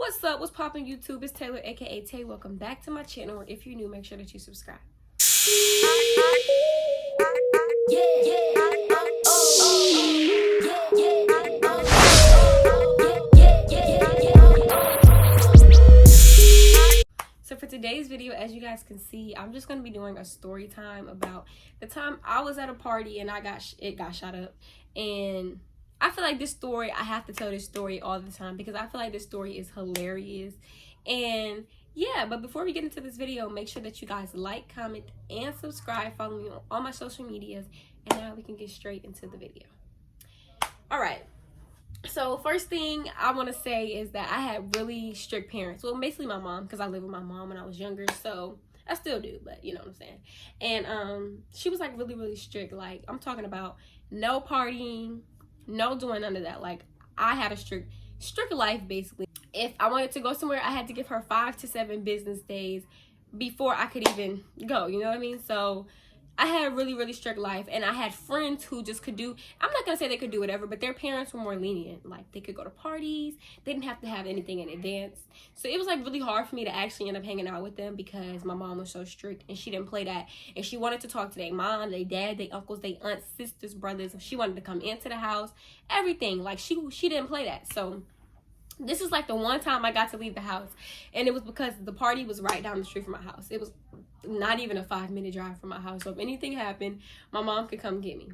What's up? What's poppin' YouTube? It's Taylor, aka Tay. Welcome back to my channel. Or if you're new, make sure that you subscribe. So for today's video, as you guys can see, I'm just gonna be doing a story time about the time I was at a party and it got shot up. And I feel like this story, I have to tell this story all the time because I feel like this story is hilarious. And yeah, but before we get into this video, make sure that you guys like, comment, and subscribe. Follow me on all my social medias. And now we can get straight into the video. All right. So first thing I want to say is that I had really strict parents. Well, basically my mom, because I lived with my mom when I was younger. So I still do, but you know what I'm saying. And she was like really strict. Like, I'm talking about no partying, no doing none of that. Like, I had a strict life basically. If I wanted to go somewhere, I had to give her 5 to 7 business days before I could even go, you know what I mean? So I had a really strict life, and I had friends who just could do, I'm not gonna say they could do whatever, but their parents were more lenient. Like, they could go to parties, they didn't have to have anything in advance. So it was like really hard for me to actually end up hanging out with them because my mom was so strict and she didn't play that. And she wanted to talk to their mom, their dad, their uncles, their aunts, sisters, brothers. She wanted to come into the house, everything. Like, she didn't play that. So this is like the one time I got to leave the house, and it was because the party was right down the street from my house. It was not even a 5-minute drive from my house. So if anything happened, my mom could come get me.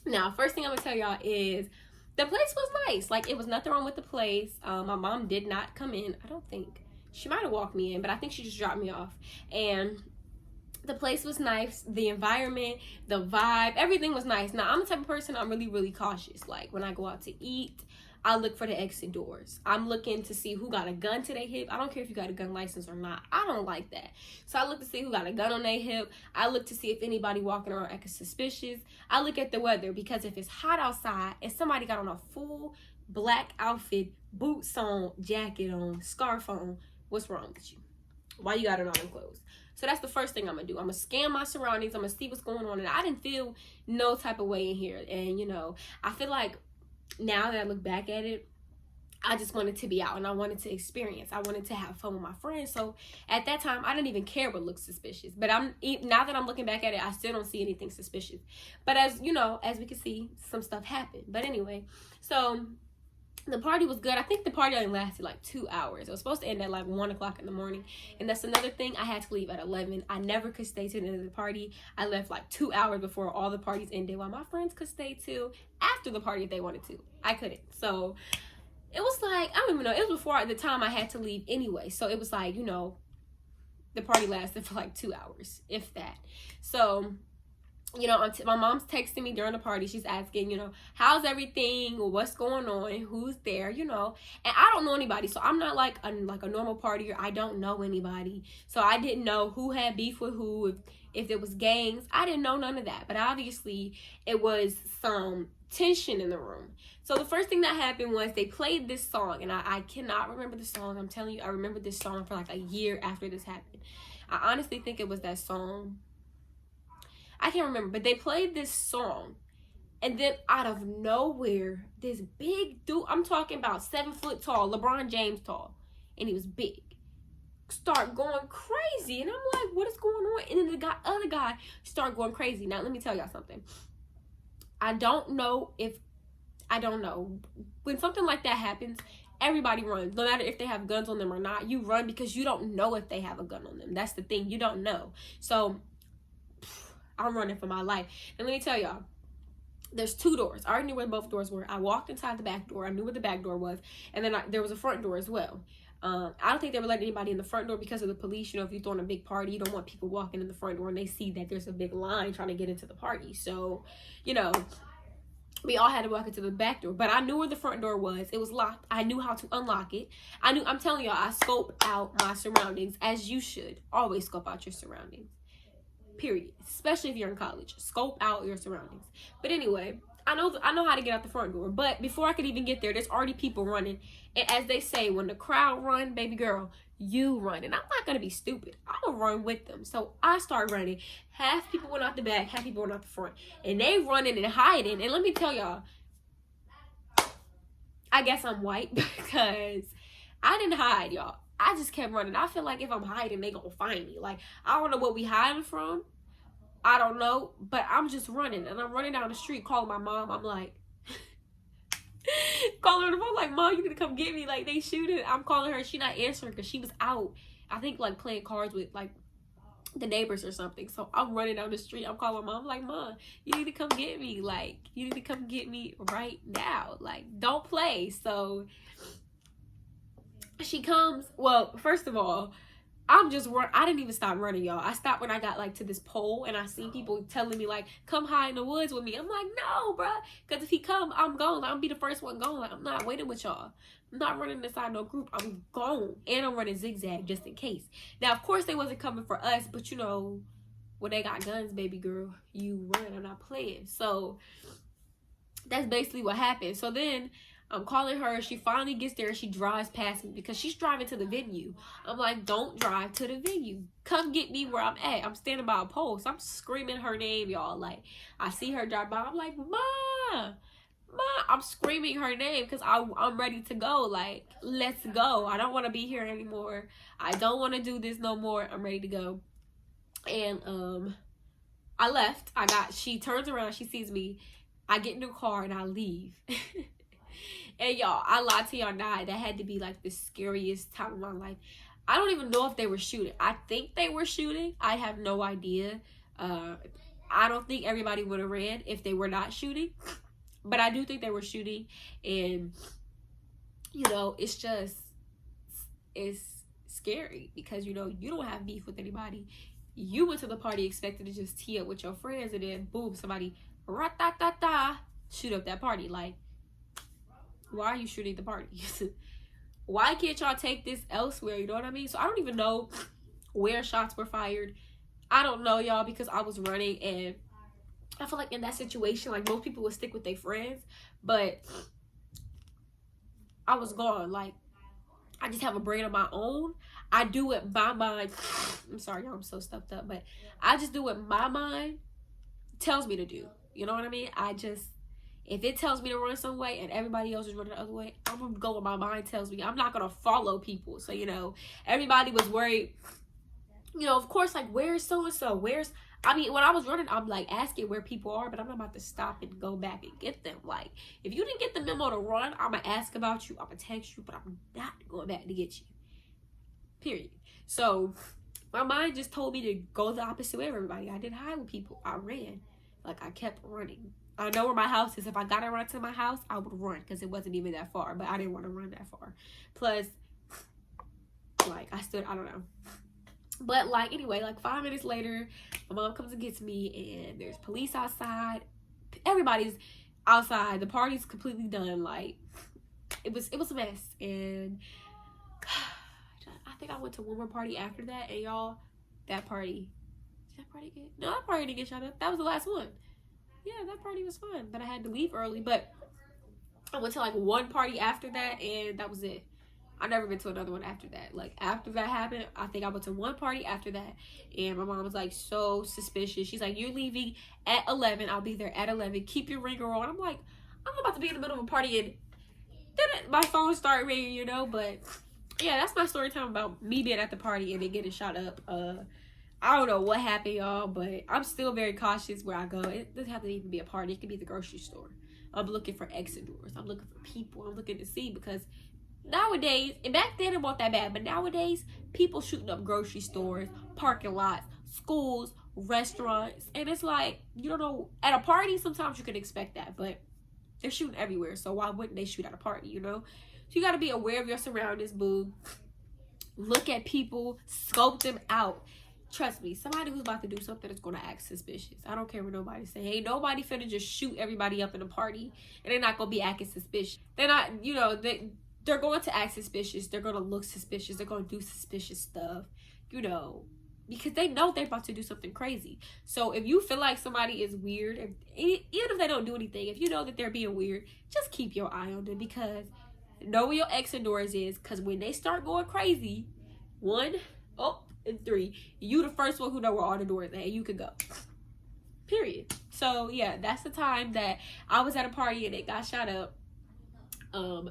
Now, first thing I'm gonna tell y'all is the place was nice. Like, it was nothing wrong with the place. My mom did not come in. I don't think. She might have walked me in, but I think she just dropped me off. And the place was nice. The environment, the vibe, everything was nice. Now, I'm the type of person, I'm really cautious. Like, when I go out to eat, I look for the exit doors. I'm looking to see who got a gun to their hip. I don't care if you got a gun license or not. I don't like that. So I look to see who got a gun on their hip. I look to see if anybody walking around acting suspicious. I look at the weather, because if it's hot outside and somebody got on a full black outfit, boots on, jacket on, scarf on, what's wrong with you? Why you got it on them clothes? So that's the first thing I'm gonna do. I'm gonna scan my surroundings. I'm gonna see what's going on. And I didn't feel no type of way in here. And, you know, I feel like now that I look back at it, I just wanted to be out and I wanted to experience. I wanted to have fun with my friends. So at that time, I didn't even care what looked suspicious. But now that I'm looking back at it, I still don't see anything suspicious. But as you know, as we can see, some stuff happened. But anyway, so the party was good. I think the party only lasted like 2 hours. It was supposed to end at like 1 o'clock in the morning. And that's another thing. I had to leave at 11. I never could stay to the end of the party. I left like 2 hours before all the parties ended, while my friends could stay till after the party if they wanted to. I couldn't. So it was like, I don't even know. It was before the time I had to leave anyway. So it was like, you know, the party lasted for like 2 hours, if that. So, you know, my mom's texting me during the party. She's asking, you know, how's everything? What's going on? Who's there? You know, and I don't know anybody. So I'm not like a normal partier. I don't know anybody. So I didn't know who had beef with who, if it was gangs. I didn't know none of that. But obviously it was some tension in the room. So the first thing that happened was they played this song, and I cannot remember the song. I'm telling you, I remember this song for like a year after this happened. I honestly think it was that song. I can't remember, but they played this song, and then out of nowhere, this big dude, I'm talking about 7 foot tall, LeBron James tall, and he was big, start going crazy. And I'm like, what is going on? And then the other guy start going crazy. Now, let me tell y'all something. I don't know. When something like that happens, everybody runs. No matter if they have guns on them or not, you run because you don't know if they have a gun on them. That's the thing. You don't know. So I'm running for my life. And let me tell y'all, there's 2 doors. I already knew where both doors were. I walked inside the back door. I knew where the back door was. And then there was a front door as well. I don't think they were letting anybody in the front door because of the police. You know, if you're throwing a big party, you don't want people walking in the front door and they see that there's a big line trying to get into the party. So, you know, we all had to walk into the back door. But I knew where the front door was. It was locked. I knew how to unlock it. I'm telling y'all, I scope out my surroundings, as you should. Always scope out your surroundings. Period. Especially if you're in college. Scope out your surroundings. But anyway, I know how to get out the front door. But before I could even get there, there's already people running. And as they say, when the crowd run, baby girl, you run. And I'm not going to be stupid. I'm going to run with them. So I start running. Half people went out the back, half people went out the front. And they running and hiding. And let me tell y'all, I guess I'm white because I didn't hide, y'all. I just kept running. I feel like if I'm hiding, they gonna find me. Like, I don't know what we hiding from. I don't know, but I'm just running, and I'm running down the street calling my mom. I'm like, calling her on the phone like, Mom, you need to come get me. Like, they shooting. I'm calling her. She not answering because she was out, I think, like, playing cards with, like, the neighbors or something. So I'm running down the street. I'm calling my mom. I'm like, Mom, you need to come get me. Like, you need to come get me right now. Like, don't play. So she comes. Well, first of all, I'm just run. I didn't even stop running, y'all. I stopped when I got like to this pole, and I seen people telling me like, "Come hide in the woods with me." I'm like, "No, bruh, because if he come, I'm gone. I'm be the first one gone. Like, I'm not waiting with y'all. I'm not running inside no group. I'm gone, and I'm running zigzag just in case." Now, of course, they wasn't coming for us, but you know, when they got guns, baby girl, you run. I'm not playing. So that's basically what happened. So then I'm calling her. She finally gets there and she drives past me because she's driving to the venue. I'm like, don't drive to the venue. Come get me where I'm at. I'm standing by a pole. So I'm screaming her name, y'all. Like, I see her drive by. I'm like, Ma. I'm screaming her name because I'm ready to go. Like, let's go. I don't want to be here anymore. I don't want to do this no more. I'm ready to go. And I left. She turns around. She sees me. I get in the car and I leave. And y'all, I lied to y'all not. That had to be like the scariest time of my life. I don't even know if they were shooting. I think they were shooting. I have no idea. I don't think everybody would have ran if they were not shooting. But I do think they were shooting. And, you know, it's scary because, you know, you don't have beef with anybody. You went to the party expecting to just tee up with your friends, and then boom, somebody rat-ta-ta-ta shoot up that party. Like, why are you shooting the party? Why can't y'all take this elsewhere? You know what I mean? So I don't even know where shots were fired. I don't know, y'all, because I was running, and I feel like in that situation, like, most people would stick with their friends, but I was gone. Like, I just have a brain of my own. I do what my mind, I'm sorry, y'all, I'm so stuffed up, but I just do what my mind tells me to do. You know what I mean? If it tells me to run some way and everybody else is running the other way, I'm going to go where my mind tells me. I'm not going to follow people. So, you know, everybody was worried. You know, of course, like, where's so-and-so? I mean, when I was running, I'm, like, asking where people are, but I'm not about to stop and go back and get them. Like, if you didn't get the memo to run, I'm going to ask about you. I'm going to text you, but I'm not going back to get you. Period. So, my mind just told me to go the opposite way of everybody. I didn't hide with people. I ran. Like, I kept running. I know where my house is. If I gotta run to my house, I would run because it wasn't even that far. But I didn't want to run that far. Plus, like, I don't know. But, like, anyway, like, 5 minutes later, my mom comes and gets me, and there's police outside. Everybody's outside. The party's completely done. Like, it was a mess. And I think I went to one more party after that, and y'all, that party didn't get shot up. That was the last one. Yeah, that party was fun, but I had to leave early. But I went to like one party after that, and that was it. I never been to another one after that. Like, after that happened, I think I went to one party after that, and my mom was like so suspicious. She's like, "You're leaving at 11. I'll be there at 11. Keep your ringer on." I'm like, I'm about to be in the middle of a party, and then my phone started ringing, you know. But yeah, that's my story time about me being at the party and then getting shot up. I don't know what happened, y'all, but I'm still very cautious where I go. It doesn't have to even be a party. It could be the grocery store. I'm looking for exit doors. I'm looking for people. I'm looking to see, because nowadays, and back then it wasn't that bad, but nowadays, people shooting up grocery stores, parking lots, schools, restaurants, and it's like, you don't know, at a party, sometimes you can expect that, but they're shooting everywhere, so why wouldn't they shoot at a party, you know? So you got to be aware of your surroundings, boo. Look at people, scope them out. Trust me, somebody who's about to do something is going to act suspicious. I don't care what nobody say. Ain't nobody finna just shoot everybody up in a party, and they're not going to be acting suspicious. They're not, you know, they're going to act suspicious. They're going to look suspicious. They're going to do suspicious stuff, you know, because they know they're about to do something crazy. So if you feel like somebody is weird, even if they don't do anything, if you know that they're being weird, just keep your eye on them, because know where your exit doors is, because when they start going crazy, 1, 2, and 3, you the first one who know where all the doors are, and you can go. Period. So yeah, that's the time that I was at a party and it got shot up.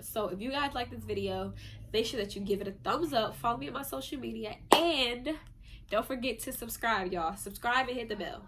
So if you guys like this video, make sure that you give it a thumbs up. Follow me on my social media. And don't forget to subscribe, y'all. Subscribe and hit the bell.